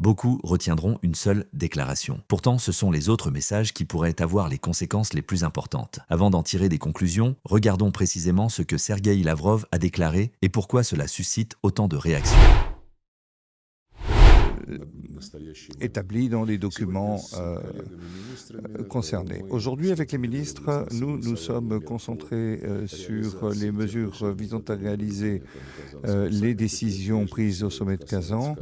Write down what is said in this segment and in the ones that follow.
Beaucoup retiendront une seule déclaration. Pourtant, ce sont les autres messages qui pourraient avoir les conséquences les plus importantes. Avant d'en tirer des conclusions, regardons précisément ce que Sergueï Lavrov a déclaré et pourquoi cela suscite autant de réactions. Établi dans les documents concernés. Aujourd'hui, avec les ministres, nous sommes concentrés sur les mesures visant à réaliser les décisions prises au sommet de Kazan,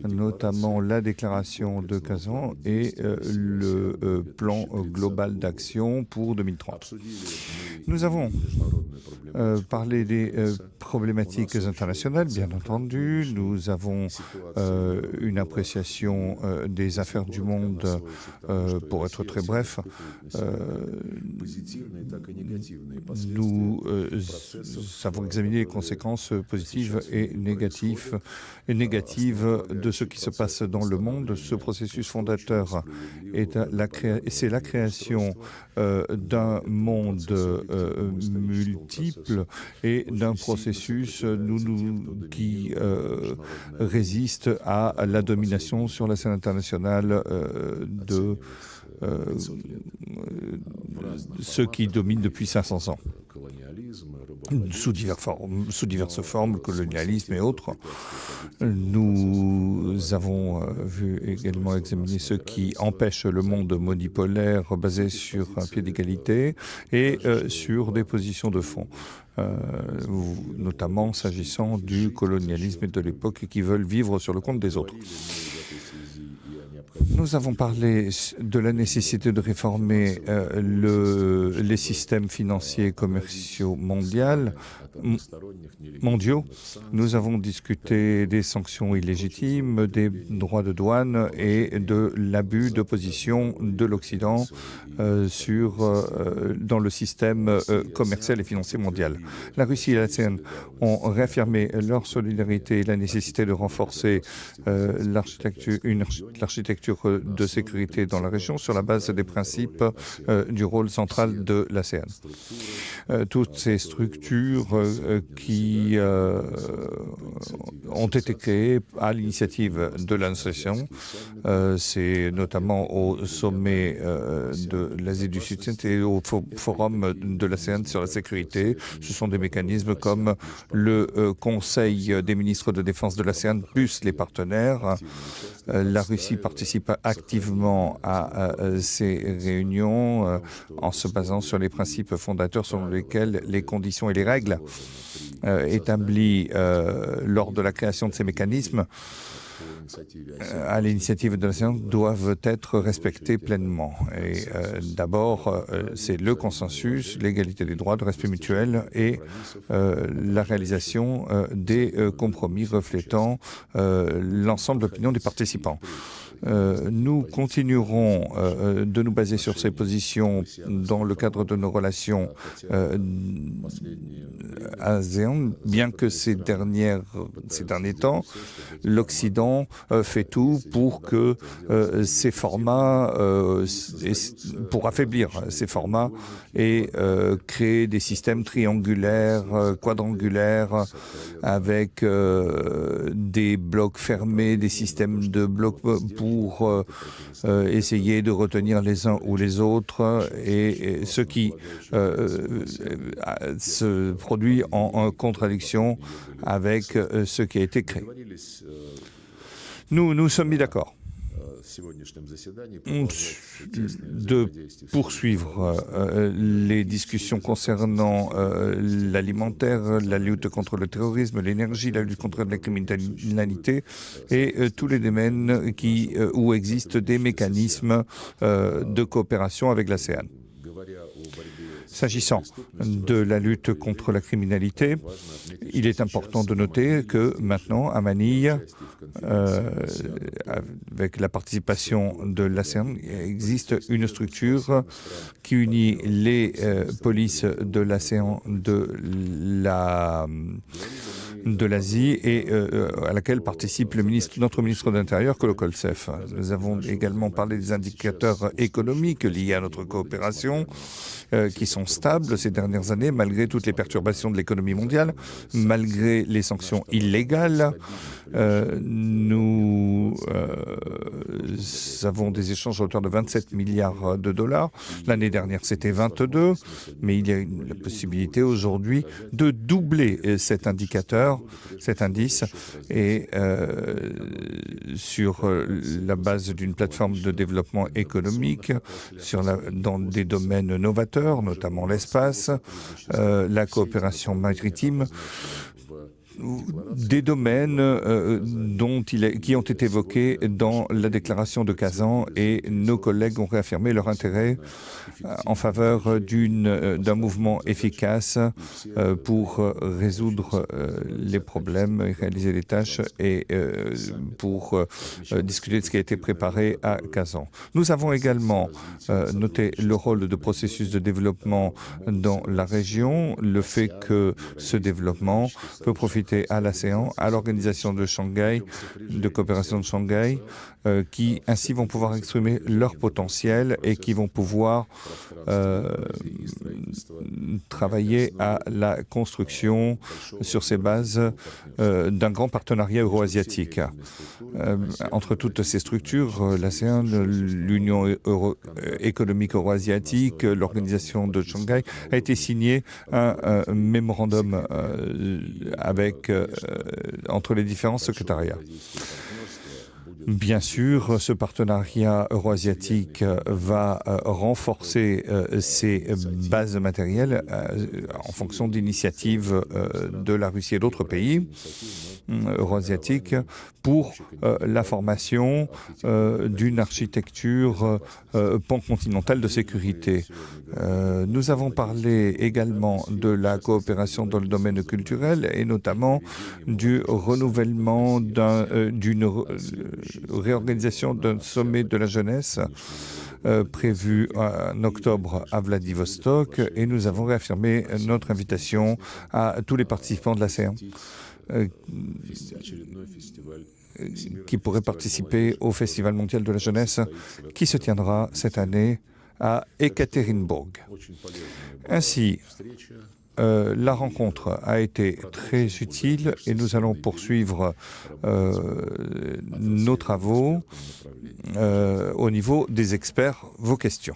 notamment la déclaration de Kazan et le plan global d'action pour 2030. Nous avons parlé des problématiques internationales, bien entendu. Nous avons une appréciation des affaires du monde, pour être très bref. Nous avons examiné les conséquences positives et négatives de ce qui se passe dans le monde. Ce processus fondateur c'est la création d'un monde multiple et d'un processus qui résiste à la domination sur la scène internationale de ceux qui dominent depuis 500 ans. Sous diverses formes, colonialisme et autres. Nous avons vu également examiner ce qui empêche le monde monopolaire basé sur un pied d'égalité et sur des positions de fond. Notamment s'agissant du colonialisme et de l'époque qui veulent vivre sur le compte des autres. Nous avons parlé de la nécessité de réformer les systèmes financiers et commerciaux mondiaux. Nous avons discuté des sanctions illégitimes, des droits de douane et de l'abus de position de l'Occident dans le système commercial et financier mondial. La Russie et l'ASEAN ont réaffirmé leur solidarité et la nécessité de renforcer l'architecture de sécurité dans la région sur la base des principes du rôle central de l'ASEAN. Toutes ces structures qui ont été créées à l'initiative de l'association, c'est notamment au sommet de l'Asie du Sud-Est et au forum de l'ASEAN sur la sécurité. Ce sont des mécanismes comme le Conseil des ministres de défense de l'ASEAN plus les partenaires. La Russie participe activement à ces réunions en se basant sur les principes fondateurs selon lesquels les conditions et les règles établies lors de la création de ces mécanismes à l'initiative de l'ASEAN doivent être respectées pleinement. Et d'abord, c'est le consensus, l'égalité des droits, le respect mutuel et la réalisation des compromis reflétant l'ensemble de l'opinion des participants. Nous continuerons de nous baser sur ces positions dans le cadre de nos relations ASEAN, bien que ces derniers temps, l'Occident fait tout pour que ces formats, pour affaiblir ces formats et créer des systèmes triangulaires, quadrangulaires, avec des blocs fermés, des systèmes de blocs pour essayer de retenir les uns ou les autres, et ce qui se produit en contradiction avec ce qui a été créé. Nous sommes mis d'accord de poursuivre les discussions concernant l'alimentaire, la lutte contre le terrorisme, l'énergie, la lutte contre la criminalité et tous les domaines où existent des mécanismes de coopération avec l'ASEAN. S'agissant de la lutte contre la criminalité, il est important de noter que maintenant, à Manille, avec la participation de l'ASEAN, il existe une structure qui unit les polices de l'ASEAN, de l'Asie et à laquelle participe notre ministre de l'Intérieur, Kolo Koltsev. Nous avons également parlé des indicateurs économiques liés à notre coopération, qui sont stables ces dernières années, malgré toutes les perturbations de l'économie mondiale, malgré les sanctions illégales. Nous avons des échanges à hauteur de 27 milliards de dollars. L'année dernière, c'était 22, mais il y a la possibilité aujourd'hui de doubler cet indicateur, cet indice, et sur la base d'une plateforme de développement économique, dans des domaines novateurs, notamment l'espace, la coopération maritime, des domaines qui ont été évoqués dans la déclaration de Kazan, et nos collègues ont réaffirmé leur intérêt en faveur d'un mouvement efficace pour résoudre les problèmes, réaliser les tâches et pour discuter de ce qui a été préparé à Kazan. Nous avons également noté le rôle de processus de développement dans la région, le fait que ce développement peut profiter à l'ASEAN, à l'organisation de Shanghai, de coopération de Shanghai, qui ainsi vont pouvoir exprimer leur potentiel et qui vont pouvoir travailler à la construction sur ces bases d'un grand partenariat euro-asiatique. Entre toutes ces structures, l'ASEAN, l'Union économique euro-asiatique, l'organisation de Shanghai, a été signé un mémorandum entre les différents secrétariats. Bien sûr, ce partenariat euro-asiatique va renforcer ses bases matérielles en fonction d'initiatives de la Russie et d'autres pays euro-asiatiques pour la formation d'une architecture pancontinentale de sécurité. Nous avons parlé également de la coopération dans le domaine culturel et notamment du renouvellement d'une réorganisation d'un sommet de la jeunesse prévu en octobre à Vladivostok, et nous avons réaffirmé notre invitation à tous les participants de l'ASEAN qui pourraient participer au Festival mondial de la jeunesse qui se tiendra cette année à Ekaterinbourg. Ainsi, la rencontre a été très utile et nous allons poursuivre nos travaux au niveau des experts. Vos questions.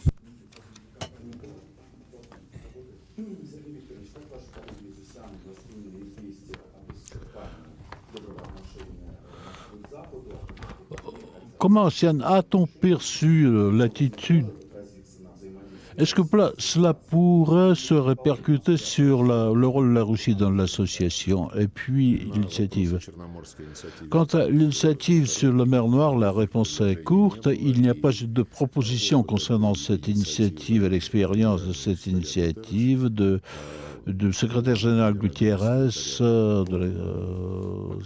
Comment a-t-on perçu l'attitude? Est-ce que cela pourrait se répercuter sur le rôle de la Russie dans l'association et puis l'initiative? Quant à l'initiative sur la mer Noire, la réponse est courte. Il n'y a pas de proposition concernant cette initiative et l'expérience de cette initiative du secrétaire général Gutiérrez.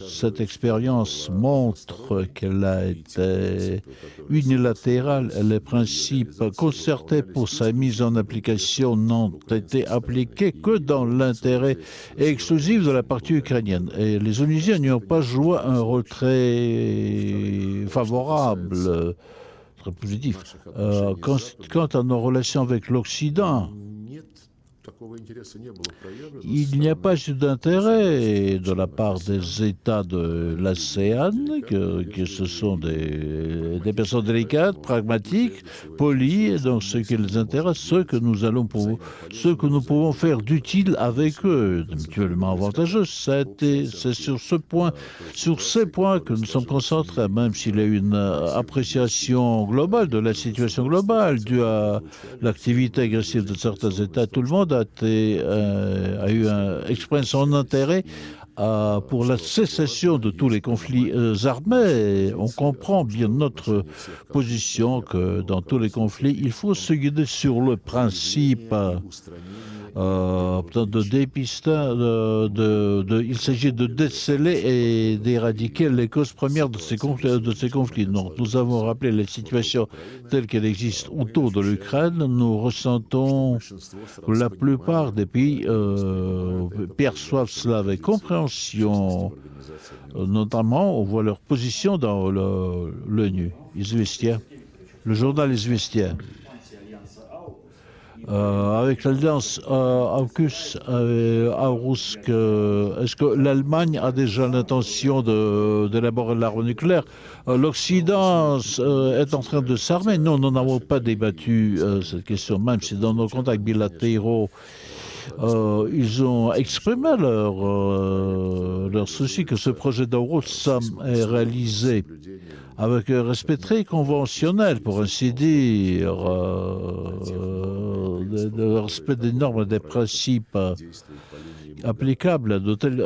Cette expérience montre qu'elle a été unilatérale. Les principes concertés pour sa mise en application n'ont été appliqués que dans l'intérêt exclusif de la partie ukrainienne. Et les Onusiens n'y ont pas joué un rôle très favorable, très positif. Quant à nos relations avec l'Occident, il n'y a pas eu d'intérêt de la part des États de l'ASEAN, que ce sont des personnes délicates, pragmatiques, polies, et donc ce qui les intéresse, ce que nous pouvons faire d'utile avec eux, mutuellement avantageux. C'est sur ces points que nous sommes concentrés, même s'il y a une appréciation globale de la situation globale due à l'activité agressive de certains États. Tout le monde a exprimé son intérêt pour la cessation de tous les conflits armés. On comprend bien notre position que dans tous les conflits, il faut se guider sur le principe. de dépistage, il s'agit de déceler et d'éradiquer les causes premières de ces conflits. Donc, nous avons rappelé la situation telle qu'elle existe autour de l'Ukraine. Nous ressentons que la plupart des pays perçoivent cela avec compréhension. Notamment, on voit leur position dans l'ONU, le journal Izvestia. Avec l'alliance AUKUS-Aurus, est-ce que l'Allemagne a déjà l'intention d'élaborer l'arme nucléaire? L'Occident est en train de s'armer. Non, nous n'avons pas débattu cette question, même si dans nos contacts bilatéraux, ils ont exprimé leur souci que ce projet d'Aurus est réalisé avec un respect très conventionnel, pour ainsi dire, le respect des normes et des principes applicables de tels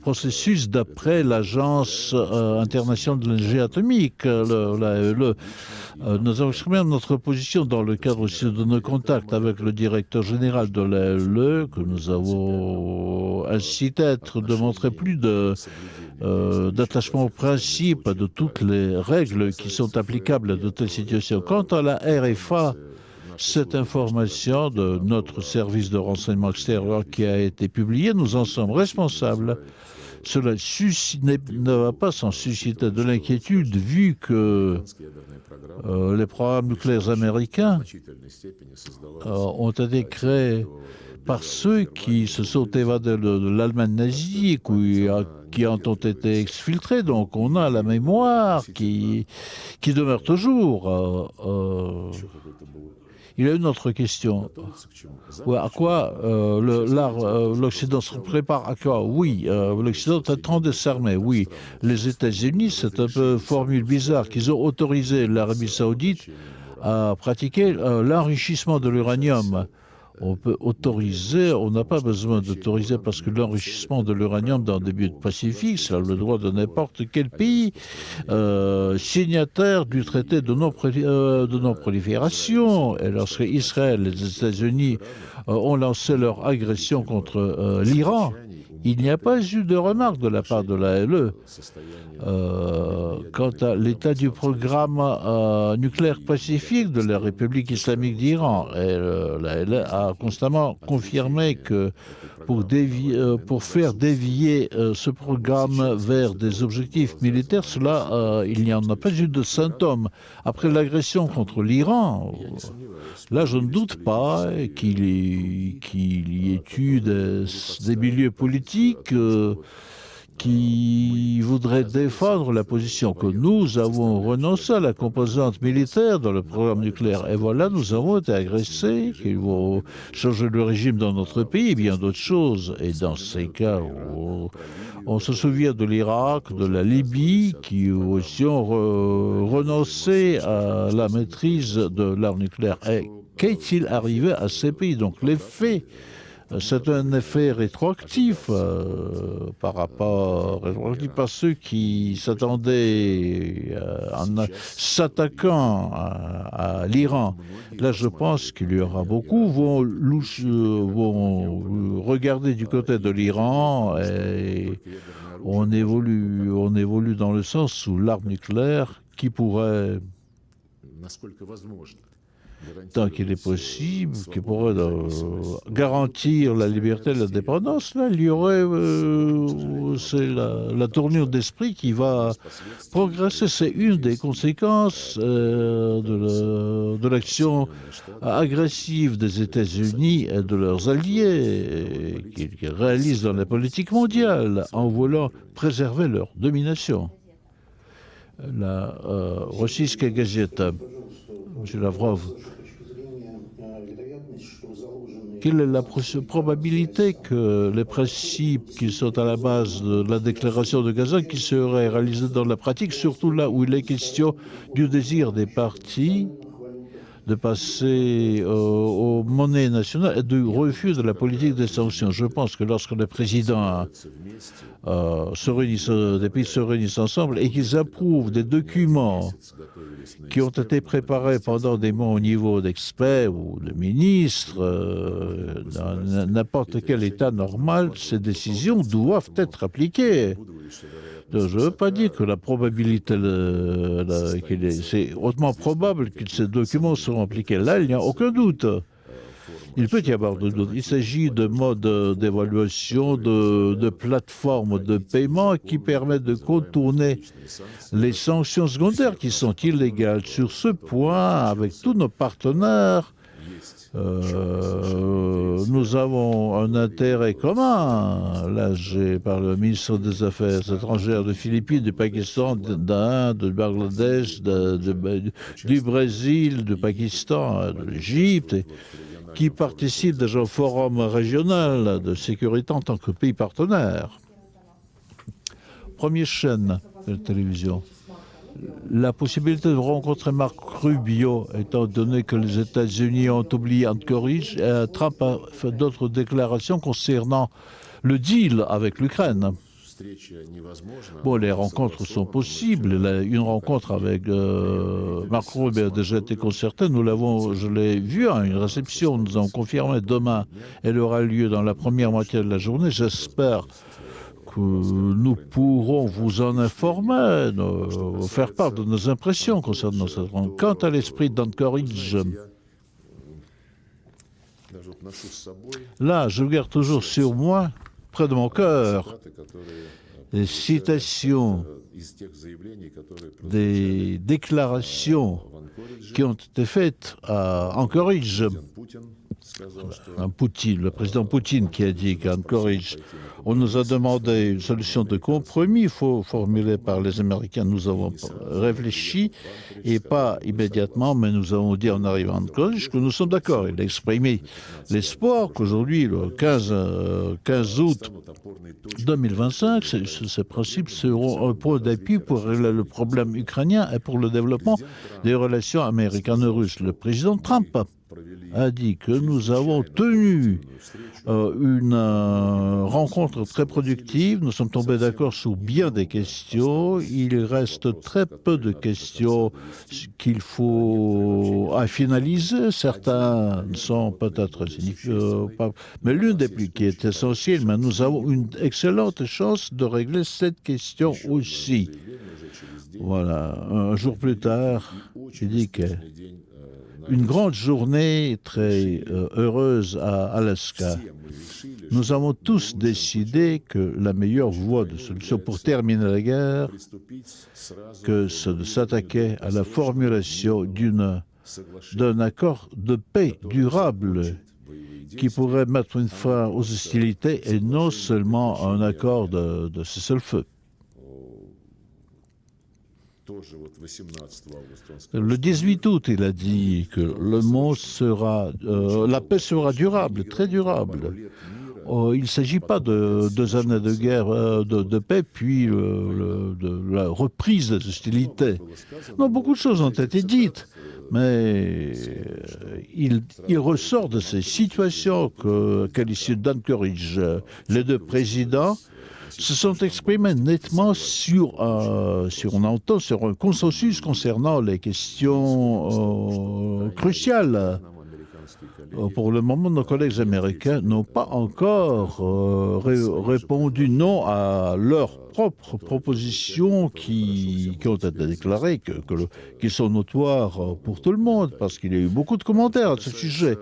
processus d'après l'Agence internationale de l'énergie atomique, l'AEE. Nous avons exprimé notre position dans le cadre aussi de nos contacts avec le directeur général de l'AEE, que nous avons incité à de montrer plus d'attachement au principe de toutes les règles qui sont applicables à de telles situations. Quant à la RFA, cette information de notre service de renseignement extérieur qui a été publiée, nous en sommes responsables. Cela ne va pas sans susciter de l'inquiétude vu que les programmes nucléaires américains ont été créés par ceux qui se sont évadés de l'Allemagne nazie, qui ont été exfiltrés. Donc on a la mémoire qui demeure toujours. Il y a une autre question. À quoi l'Occident se prépare à quoi? Oui, l'Occident est en train de s'armer. Oui, les États-Unis, c'est un peu formule bizarre qu'ils ont autorisé l'Arabie Saoudite à pratiquer l'enrichissement de l'uranium. On peut autoriser, on n'a pas besoin d'autoriser parce que l'enrichissement de l'uranium dans des buts pacifiques, c'est le droit de n'importe quel pays signataire du traité de non-prolifération. Et lorsque Israël et les États-Unis ont lancé leur agression contre l'Iran, il n'y a pas eu de remarque de la part de l'ALE quant à l'état du programme nucléaire pacifique de la République islamique d'Iran. Et l'ALE a constamment confirmé que pour faire dévier ce programme vers des objectifs militaires, il n'y en a pas eu de symptômes. Après l'agression contre l'Iran, là je ne doute pas qu'il y ait eu des milieux politiques qui voudraient défendre la position que nous avons renoncé à la composante militaire dans le programme nucléaire. Et voilà, nous avons été agressés, qu'ils vont changer le régime dans notre pays et bien d'autres choses. Et dans ces cas, on se souvient de l'Irak, de la Libye, qui aussi ont renoncé à la maîtrise de l'arme nucléaire. Et qu'est-il arrivé à ces pays? Donc l'effet, c'est un effet rétroactif par rapport à ceux qui s'attendaient en s'attaquant à l'Iran. Là, je pense qu'il y aura beaucoup vont regarder du côté de l'Iran et on évolue dans le sens où l'arme nucléaire qui pourrait, tant qu'il est possible, qui pourrait garantir la liberté et l'indépendance, là, il y aurait c'est la tournure d'esprit qui va progresser. C'est une des conséquences de l'action agressive des États-Unis et de leurs alliés qu'ils réalisent dans la politique mondiale en voulant préserver leur domination. La Rossiyska Gazeta. Monsieur Lavrov, quelle est la probabilité que les principes qui sont à la base de la déclaration de Gaza, qui seraient réalisés dans la pratique, surtout là où il est question du désir des partis de passer aux monnaies nationales et du refus de la politique des sanctions. Je pense que lorsque les présidents des pays se réunissent ensemble et qu'ils approuvent des documents qui ont été préparés pendant des mois au niveau d'experts ou de ministres, dans n'importe quel État normal, ces décisions doivent être appliquées. Donc, je ne veux pas dire que la probabilité, c'est hautement probable que ces documents seront appliqués. Là, il n'y a aucun doute. Il peut y avoir de doute. Il s'agit de modes d'évaluation, de plateformes de paiement qui permettent de contourner les sanctions secondaires qui sont illégales. Sur ce point, avec tous nos partenaires, nous avons un intérêt commun. Là, j'ai parlé au ministre des Affaires étrangères de Philippines, du Pakistan, d'Inde, du Bangladesh, du Brésil, du Pakistan, de l'Égypte, qui participent déjà au forum régional de sécurité en tant que pays partenaire. Première chaîne de télévision. La possibilité de rencontrer Marc Rubio, étant donné que les États-Unis ont oublié Anchorage, Trump a fait d'autres déclarations concernant le deal avec l'Ukraine. Bon, les rencontres sont possibles. Une rencontre avec Marc Rubio a déjà été concertée. Je l'ai vu à une réception. Nous avons confirmé demain. Elle aura lieu dans la première moitié de la journée. J'espère que nous pourrons vous en informer, faire part de nos impressions concernant cette rencontre. Quant à l'esprit d'Anchorage, là, je garde toujours sur moi, près de mon cœur, des citations, des déclarations qui ont été faites à Anchorage. Le président Poutine qui a dit qu'à Anchorage, on nous a demandé une solution de compromis formulée par les Américains. Nous avons réfléchi, et pas immédiatement, mais nous avons dit en arrivant à Anchorage que nous sommes d'accord. Il a exprimé l'espoir qu'aujourd'hui, le 15 août 2025, ces principes seront un point d'appui pour régler le problème ukrainien et pour le développement des relations américano-russes. Le président Trump a dit que nous avons tenu une rencontre très productive. Nous sommes tombés d'accord sur bien des questions. Il reste très peu de questions qu'il faut finaliser. Certains sont peut-être pas, mais l'une des plus qui est essentielle, mais nous avons une excellente chance de régler cette question aussi. Voilà, un jour plus tard, j'ai dit que une grande journée très heureuse à Alaska. Nous avons tous décidé que la meilleure voie de solution pour terminer la guerre, que c'est de s'attaquer à la formulation d'un accord de paix durable qui pourrait mettre une fin aux hostilités et non seulement un accord de cessez-le-feu. Le 18 août, il a dit que la paix sera durable, très durable. Il ne s'agit pas de 2 années de guerre, de paix, puis de la reprise des hostilités. Non, beaucoup de choses ont été dites, mais il ressort de ces situations qu'à l'issue d'Anchorage, les 2 présidents se sont exprimés nettement sur un consensus concernant les questions cruciales. Pour le moment, nos collègues américains n'ont pas encore répondu non à leurs propres propositions qui ont été déclarées, qui sont notoires pour tout le monde, parce qu'il y a eu beaucoup de commentaires à ce sujet.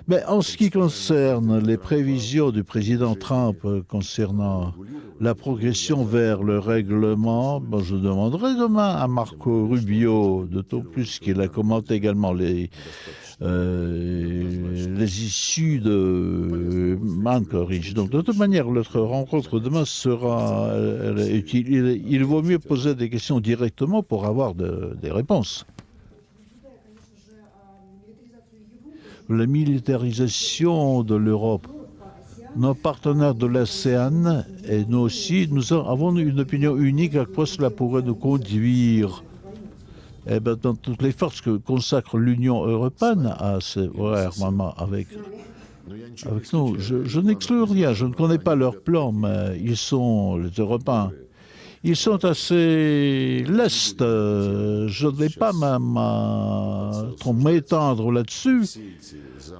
Mais en ce qui concerne les prévisions du président Trump concernant la progression vers le règlement, je demanderai demain à Marco Rubio, d'autant plus qu'il a commenté également les issues de Anchorage. Donc, de toute manière, notre rencontre demain sera utile. Il vaut mieux poser des questions directement pour avoir des réponses. La militarisation de l'Europe. Nos partenaires de l'ASEAN et nous aussi, nous avons une opinion unique à quoi cela pourrait nous conduire. Eh ben, dans toutes les forces que consacre l'Union européenne à ces réarmements avec nous, je n'exclus rien, je ne connais pas leur plan, mais ils sont, les Européens, ils sont assez lestes. Je ne vais pas trop m'étendre là-dessus.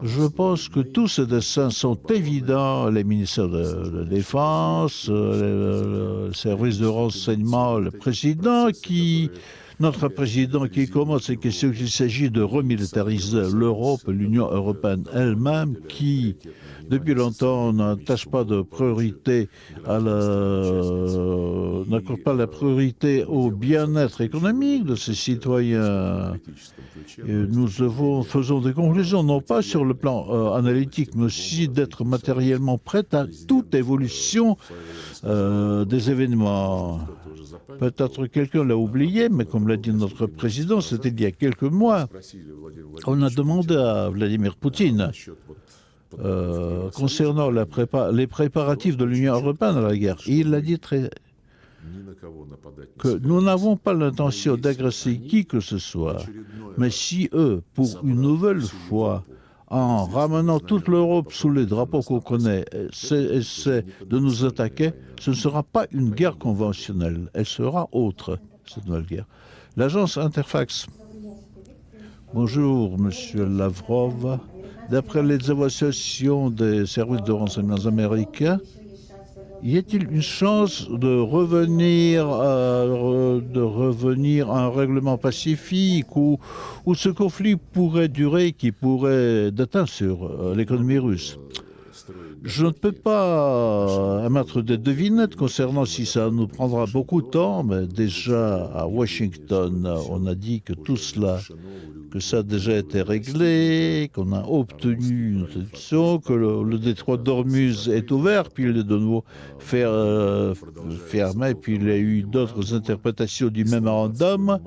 Je pense que tous ces dessins sont évidents. Les ministères de Défense, le service de renseignement, notre président qui commence ces questions qu'il s'agit de remilitariser l'Europe, l'Union européenne elle-même, qui, depuis longtemps, n'attache pas de priorité n'accorde pas la priorité au bien-être économique de ses citoyens. Et nous faisons des conclusions, non pas sur le plan analytique, mais aussi d'être matériellement prêts à toute évolution des événements. Peut-être quelqu'un l'a oublié, mais comme l'a dit notre président, c'était il y a quelques mois. On a demandé à Vladimir Poutine, concernant les préparatifs de l'Union européenne à la guerre, il a dit que nous n'avons pas l'intention d'agresser qui que ce soit, mais si eux, pour une nouvelle fois, en ramenant toute l'Europe sous les drapeaux qu'on connaît, essaient de nous attaquer, ce ne sera pas une guerre conventionnelle, elle sera autre, cette nouvelle guerre. L'agence Interfax. Bonjour, monsieur Lavrov. D'après les évaluations des services de renseignement américains, y a-t-il une chance de revenir à un règlement pacifique où ce conflit pourrait durer, qui pourrait déteindre sur l'économie russe? Je ne peux pas émettre des devinettes concernant si ça nous prendra beaucoup de temps, mais déjà à Washington, on a dit que tout cela, que ça a déjà été réglé, qu'on a obtenu une solution, que le détroit d'Ormuz est ouvert, puis il est de nouveau fermé, puis il y a eu d'autres interprétations du mémorandum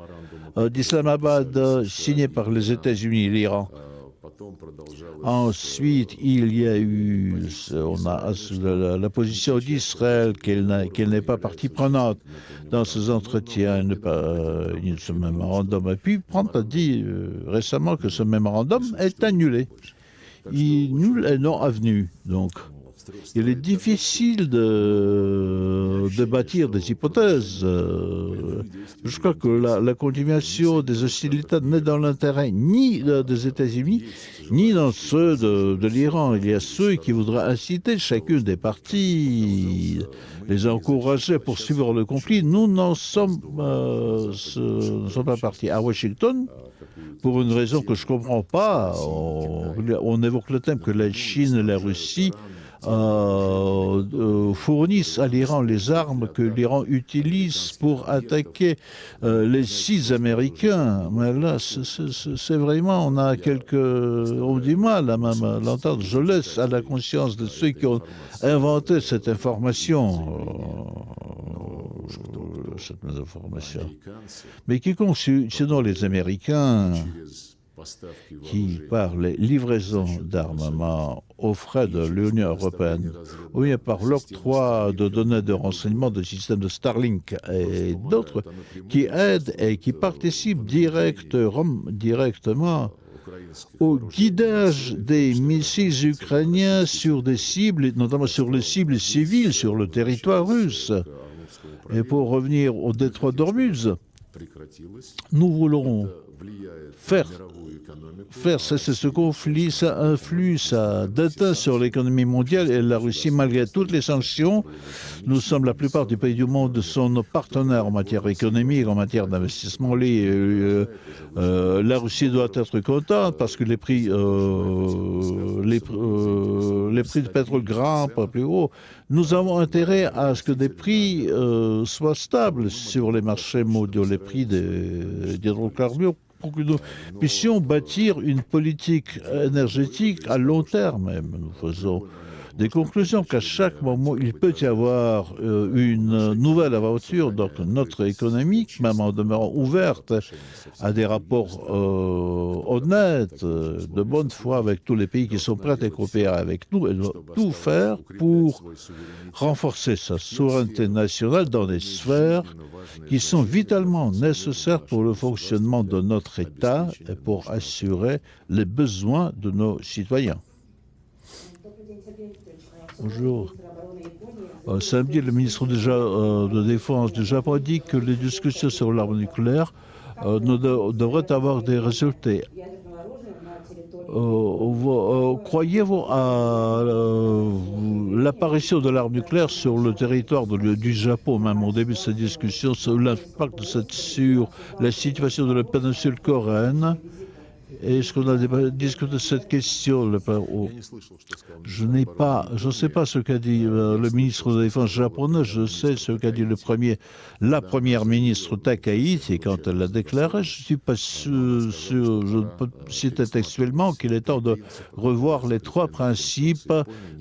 d'Islamabad signé par les États-Unis et l'Iran. Ensuite, il y a eu la position d'Israël qu'elle n'est pas partie prenante dans ces entretiens. Ce mémorandum a pu Trump a dit récemment que ce mémorandum est annulé. Nul est non avenu. Donc, il est difficile de bâtir des hypothèses. Je crois que la continuation des hostilités n'est dans l'intérêt ni des États-Unis, ni dans ceux de l'Iran. Il y a ceux qui voudraient inciter chacune des parties, les encourager à poursuivre le conflit. Nous n'en sommes pas partis. À Washington, pour une raison que je ne comprends pas, on évoque le thème que la Chine et la Russie fournissent à l'Iran les armes que l'Iran utilise pour attaquer les sites américains. Mais là, c'est vraiment, on a du mal à même l'entendre. Je laisse à la conscience de ceux qui ont inventé cette information. Mais quiconque, sinon les Américains, qui, par les livraisons d'armement aux frais de l'Union européenne, ou bien par l'octroi de données de renseignement de systèmes de Starlink et d'autres, qui aident et qui participent directement au guidage des missiles ukrainiens sur des cibles, notamment sur les cibles civiles sur le territoire russe. Et pour revenir au détroit d'Ormuz, nous voulons faire cesser ce conflit, ça influe, ça déteint sur l'économie mondiale et la Russie, malgré toutes les sanctions, nous sommes, la plupart des pays du monde sont nos partenaires en matière économique, en matière d'investissement. La Russie doit être contente parce que les prix de pétrole grimpent plus haut. Nous avons intérêt à ce que des prix soient stables sur les marchés mondiaux, les prix des hydrocarbures, pour que nous puissions bâtir une politique énergétique à long terme. Même. Nous faisons des conclusions qu'à chaque moment, il peut y avoir une nouvelle aventure, donc notre économique, même en demeurant ouverte à des rapports honnêtes, de bonne foi avec tous les pays qui sont prêts à coopérer avec nous, et doit tout faire pour renforcer sa souveraineté nationale dans des sphères qui sont vitalement nécessaires pour le fonctionnement de notre État et pour assurer les besoins de nos citoyens. Bonjour. Samedi, le ministre de Défense du Japon a dit que les discussions sur l'arme nucléaire devraient avoir des résultats. Croyez-vous à l'apparition de l'arme nucléaire sur le territoire du Japon, même au début de cette discussion, sur l'impact de cette sur la situation de la péninsule coréenne? Est-ce qu'on a discuté de cette question? Je ne sais pas ce qu'a dit le ministre de la Défense japonais, je sais ce qu'a dit la première ministre Takaichi quand elle l'a déclaré. Je ne suis pas sûr, je peux citer textuellement qu'il est temps de revoir les 3 principes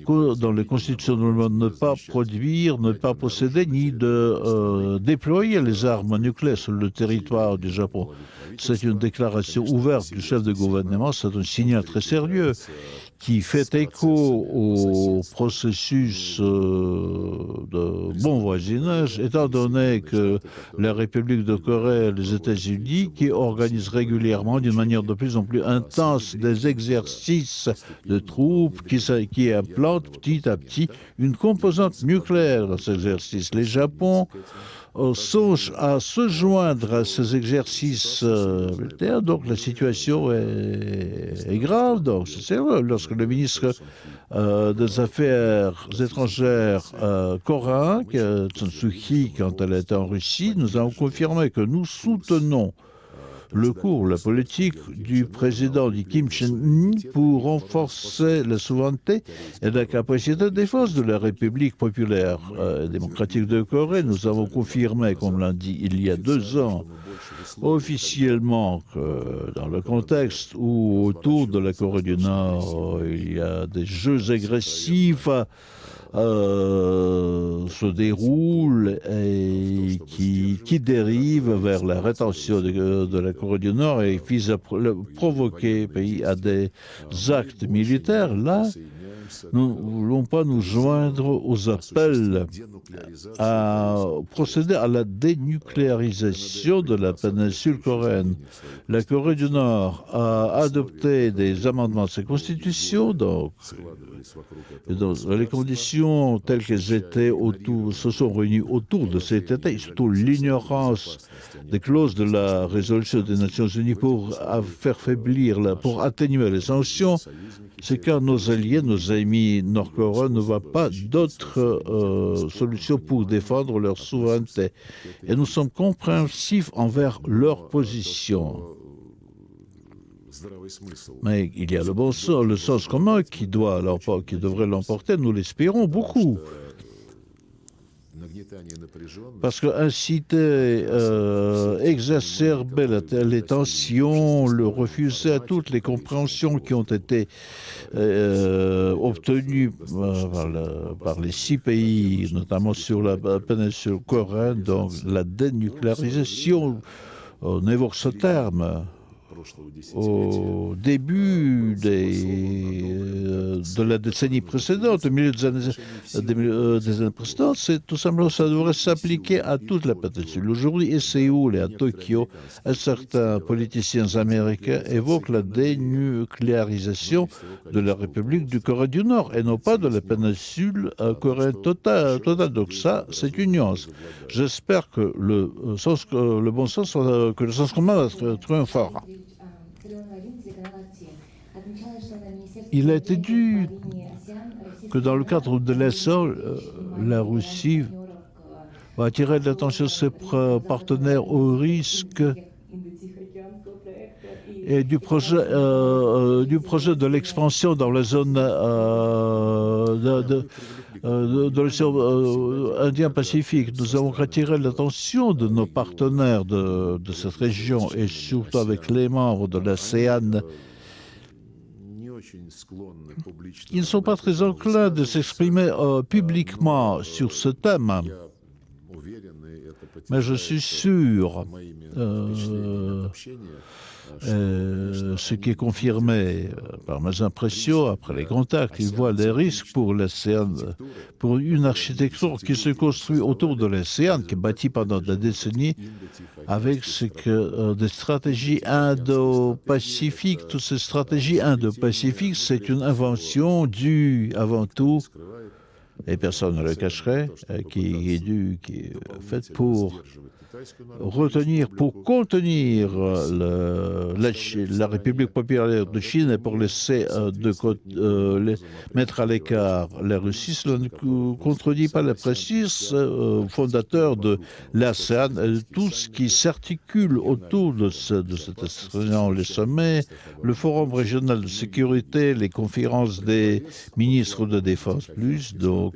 dans les constitutions du monde: ne pas produire, ne pas posséder, ni de déployer les armes nucléaires sur le territoire du Japon. C'est une déclaration ouverte du chef de gouvernement, c'est un signal très sérieux qui fait écho au processus de bon voisinage, étant donné que la République de Corée et les États-Unis, qui organisent régulièrement, d'une manière de plus en plus intense, des exercices de troupes qui implantent petit à petit une composante nucléaire dans ces exercices. Les Japon songe à se joindre à ces exercices militaires, donc la situation est grave. Donc c'est sérieux. Lorsque le ministre des Affaires étrangères coréen, Sun Suu-kyi, quand elle était en Russie, nous avons confirmé que nous soutenons le cours, la politique du président Kim Jong-un pour renforcer la souveraineté et la capacité de défense de la République populaire démocratique de Corée. Nous avons confirmé, comme l'a dit il y a 2 ans, officiellement que dans le contexte où autour de la Corée du Nord, il y a des jeux agressifs se déroule et qui dérive vers la rétention de la Corée du Nord et vise à provoquer le pays à des actes militaires. Là, nous ne voulons pas nous joindre aux appels à procéder à la dénucléarisation de la péninsule coréenne. La Corée du Nord a adopté des amendements de sa constitution, donc les conditions telles qu'elles étaient se sont réunies autour de cet État, et surtout l'ignorance des clauses de la résolution des Nations Unies pour faire faiblir, pour atténuer les sanctions. C'est car nos alliés, nos amis nord-coréens ne voient pas d'autres solutions pour défendre leur souveraineté. Et nous sommes compréhensifs envers leur position. Mais il y a le sens commun qui devrait l'emporter, nous l'espérons beaucoup. Parce que inciter, exacerber les tensions, le refuser à toutes les compréhensions qui ont été obtenues par les 6 pays, notamment sur la péninsule coréenne, donc la dénucléarisation, on évoque ce terme. Au début de la décennie précédente, au milieu des années précédentes, c'est tout simplement, ça devrait s'appliquer à toute la péninsule. Aujourd'hui, à Séoul et à Tokyo, certains politiciens américains évoquent la dénucléarisation de la République du Corée du Nord et non pas de la péninsule coréenne totale. Donc ça, c'est une nuance. J'espère que le sens commun triomphera. Il a été dit que dans le cadre de l'ASEAN, la Russie va attirer l'attention de ses partenaires au risque et du projet de l'expansion dans la zone de l'océan Indien-Pacifique. Nous avons attiré l'attention de nos partenaires de cette région et surtout avec les membres de l'ASEAN ils ne sont pas très enclins de s'exprimer publiquement sur ce thème. Mais je suis sûr, ce qui est confirmé par mes impressions après les contacts, ils voient des risques pour l'ASEAN, pour une architecture qui se construit autour de l'ASEAN, qui est bâtie pendant des décennies, avec des stratégies indo-pacifiques. Toutes ces stratégies indo-pacifiques, c'est une invention due avant tout, et personne ne le cacherait, qui est faite pour contenir la République populaire de Chine et pour laisser mettre à l'écart la Russie. Cela ne contredit pas les précises fondateurs de l'ASEAN, tout ce qui s'articule autour de cette institution, les sommets, le forum régional de sécurité, les conférences des ministres de défense plus. Donc,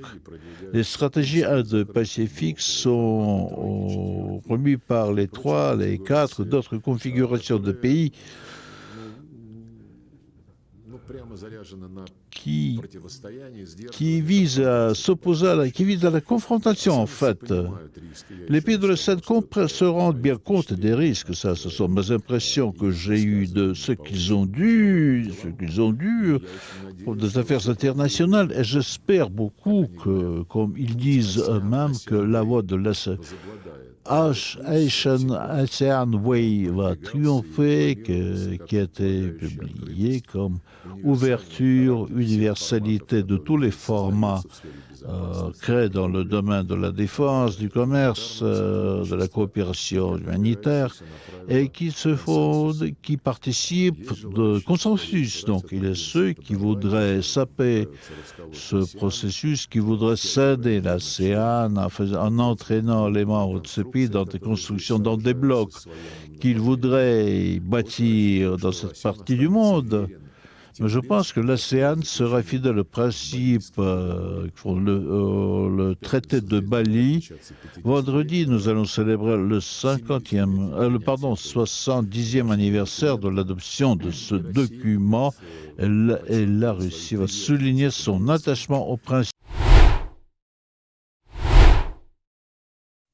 les stratégies indo-pacifiques sont remis par les 3, les 4 d'autres configurations de pays qui visent à s'opposer, qui visent à la confrontation, en fait. Les pays de l'ASEAN se rendent bien compte des risques. Ça, ce sont mes impressions que j'ai eues de ce qu'ils ont dû pour des affaires internationales. Et j'espère beaucoup que, comme ils disent eux-mêmes, que la voie de l'ASEAN Way va triompher, qui a été publié comme ouverture, universalité de tous les formats créés dans le domaine de la défense, du commerce, de la coopération humanitaire, et qui participent de consensus. Donc il y a ceux qui voudraient saper ce processus, qui voudraient céder l'ASEAN en entraînant les membres de ce pays dans des constructions, dans des blocs qu'ils voudraient bâtir dans cette partie du monde. Mais je pense que l'ASEAN serait fidèle au principe, le traité de Bali. Vendredi, nous allons célébrer le 70e anniversaire de l'adoption de ce document, et la Russie va souligner son attachement au principe.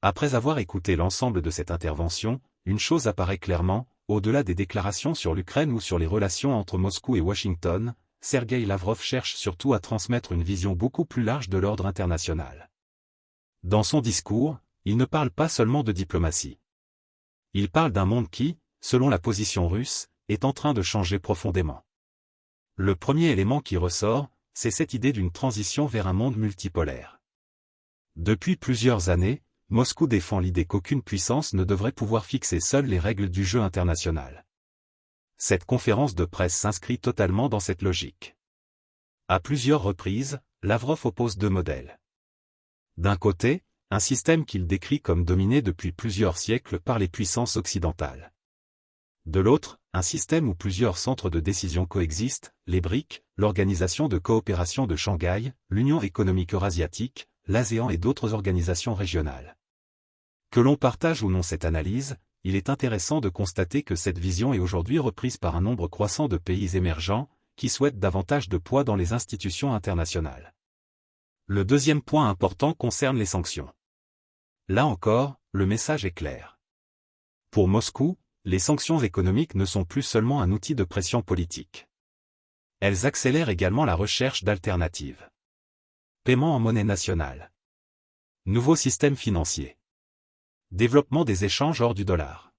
Après avoir écouté l'ensemble de cette intervention, une chose apparaît clairement: au-delà des déclarations sur l'Ukraine ou sur les relations entre Moscou et Washington, Sergueï Lavrov cherche surtout à transmettre une vision beaucoup plus large de l'ordre international. Dans son discours, il ne parle pas seulement de diplomatie. Il parle d'un monde qui, selon la position russe, est en train de changer profondément. Le premier élément qui ressort, c'est cette idée d'une transition vers un monde multipolaire. Depuis plusieurs années, Moscou défend l'idée qu'aucune puissance ne devrait pouvoir fixer seule les règles du jeu international. Cette conférence de presse s'inscrit totalement dans cette logique. À plusieurs reprises, Lavrov oppose deux modèles. D'un côté, un système qu'il décrit comme dominé depuis plusieurs siècles par les puissances occidentales. De l'autre, un système où plusieurs centres de décision coexistent, les BRIC, l'Organisation de coopération de Shanghai, l'Union économique eurasiatique, l'ASEAN et d'autres organisations régionales. Que l'on partage ou non cette analyse, il est intéressant de constater que cette vision est aujourd'hui reprise par un nombre croissant de pays émergents, qui souhaitent davantage de poids dans les institutions internationales. Le deuxième point important concerne les sanctions. Là encore, le message est clair. Pour Moscou, les sanctions économiques ne sont plus seulement un outil de pression politique. Elles accélèrent également la recherche d'alternatives. Paiement en monnaie nationale. Nouveau système financier. Développement des échanges hors du dollar.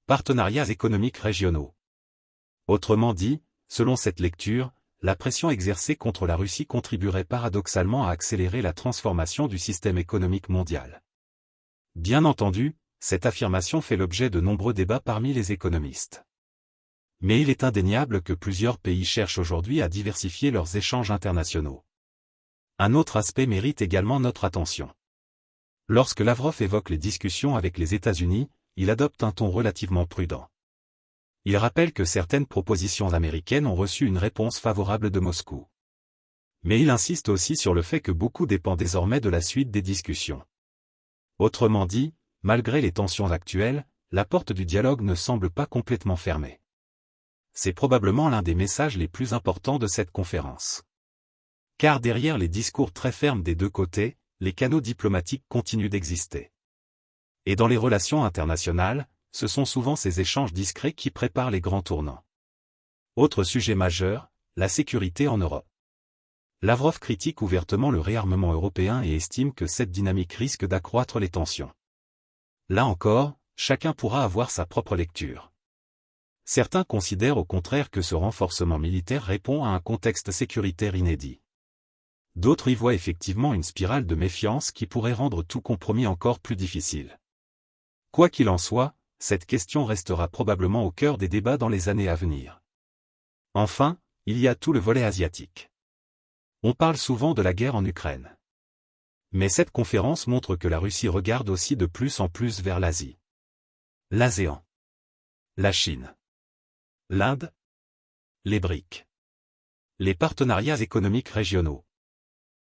Partenariats économiques régionaux. Autrement dit, selon cette lecture, la pression exercée contre la Russie contribuerait paradoxalement à accélérer la transformation du système économique mondial. Bien entendu, cette affirmation fait l'objet de nombreux débats parmi les économistes. Mais il est indéniable que plusieurs pays cherchent aujourd'hui à diversifier leurs échanges internationaux. Un autre aspect mérite également notre attention. Lorsque Lavrov évoque les discussions avec les États-Unis, il adopte un ton relativement prudent. Il rappelle que certaines propositions américaines ont reçu une réponse favorable de Moscou. Mais il insiste aussi sur le fait que beaucoup dépend désormais de la suite des discussions. Autrement dit, malgré les tensions actuelles, la porte du dialogue ne semble pas complètement fermée. c'est probablement l'un des messages les plus importants de cette conférence. Car derrière les discours très fermes des deux côtés, les canaux diplomatiques continuent d'exister. Et dans les relations internationales, ce sont souvent ces échanges discrets qui préparent les grands tournants. Autre sujet majeur, la sécurité en Europe. Lavrov critique ouvertement le réarmement européen et estime que cette dynamique risque d'accroître les tensions. Là encore, chacun pourra avoir sa propre lecture. Certains considèrent au contraire que ce renforcement militaire répond à un contexte sécuritaire inédit. D'autres y voient effectivement une spirale de méfiance qui pourrait rendre tout compromis encore plus difficile. Quoi qu'il en soit, cette question restera probablement au cœur des débats dans les années à venir. Enfin, il y a tout le volet asiatique. On parle souvent de la guerre en Ukraine. Mais cette conférence montre que la Russie regarde aussi de plus en plus vers l'Asie. L'ASEAN. La Chine. L'Inde. Les BRICS. Les partenariats économiques régionaux.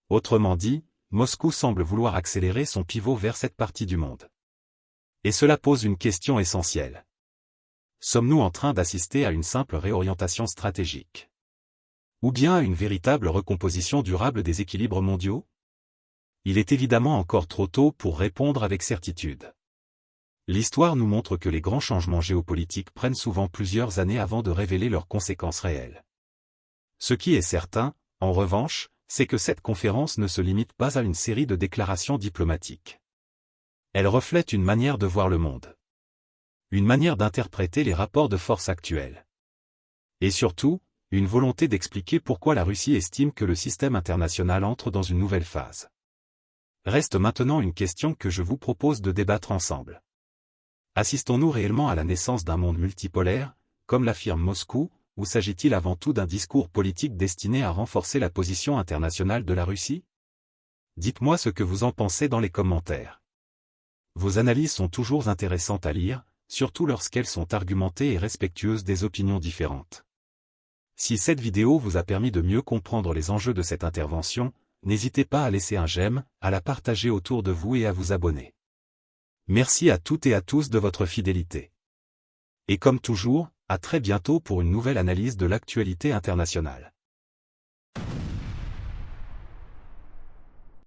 Autrement dit, Moscou semble vouloir accélérer son pivot vers cette partie du monde. Et cela pose une question essentielle. Sommes-nous en train d'assister à une simple réorientation stratégique? Ou bien à une véritable recomposition durable des équilibres mondiaux? Il est évidemment encore trop tôt pour répondre avec certitude. L'histoire nous montre que les grands changements géopolitiques prennent souvent plusieurs années avant de révéler leurs conséquences réelles. Ce qui est certain, en revanche, c'est que cette conférence ne se limite pas à une série de déclarations diplomatiques. Elle reflète une manière de voir le monde. Une manière d'interpréter les rapports de force actuels. Et surtout, une volonté d'expliquer pourquoi la Russie estime que le système international entre dans une nouvelle phase. Reste maintenant une question que je vous propose de débattre ensemble. Assistons-nous réellement à la naissance d'un monde multipolaire, comme l'affirme Moscou, ou s'agit-il avant tout d'un discours politique destiné à renforcer la position internationale de la Russie? Dites-moi ce que vous en pensez dans les commentaires. Vos analyses sont toujours intéressantes à lire, surtout lorsqu'elles sont argumentées et respectueuses des opinions différentes. Si cette vidéo vous a permis de mieux comprendre les enjeux de cette intervention, n'hésitez pas à laisser un j'aime, à la partager autour de vous et à vous abonner. Merci à toutes et à tous de votre fidélité. Et comme toujours, à très bientôt pour une nouvelle analyse de l'actualité internationale.